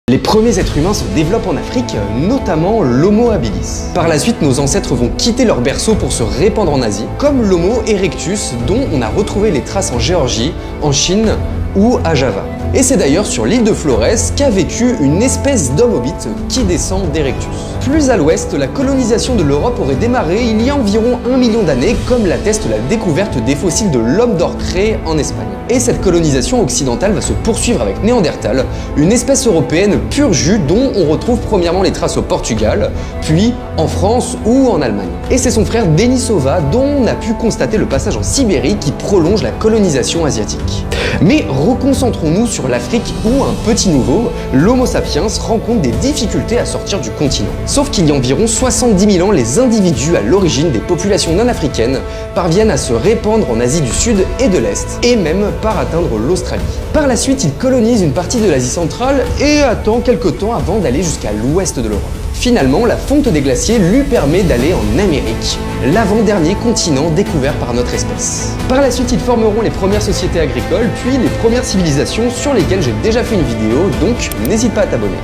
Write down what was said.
Les premiers êtres humains se développent en Afrique, notamment l'Homo habilis. Par la suite, nos ancêtres vont quitter leur berceau pour se répandre en Asie, comme l'Homo erectus dont on a retrouvé les traces en Géorgie, en Chine ou à Java. Et c'est d'ailleurs sur l'île de Flores qu'a vécu une espèce d'homme hobbit qui descend d'Erectus. Plus à l'ouest, la colonisation de l'Europe aurait démarré il y a environ 1 million d'années, comme l'atteste la découverte des fossiles de l'homme d'Orcrée en Espagne. Et cette colonisation occidentale va se poursuivre avec Néandertal, une espèce européenne pur jus dont on retrouve premièrement les traces au Portugal, puis en France ou en Allemagne. Et c'est son frère Denisova dont on a pu constater le passage en Sibérie qui prolonge la colonisation asiatique. Mais reconcentrons-nous sur l'Afrique où un petit nouveau, l'Homo sapiens, rencontre des difficultés à sortir du continent. Sauf qu'il y a environ 70 000 ans, les individus à l'origine des populations non-africaines parviennent à se répandre en Asie du Sud et de l'Est, et même par atteindre l'Australie. Par la suite, ils colonisent une partie de l'Asie centrale et attendent quelques temps avant d'aller jusqu'à l'ouest de l'Europe. Finalement, la fonte des glaciers lui permet d'aller en Amérique, l'avant-dernier continent découvert par notre espèce. Par la suite, ils formeront les premières sociétés agricoles, puis les premières civilisations sur lesquelles j'ai déjà fait une vidéo, donc n'hésite pas à t'abonner.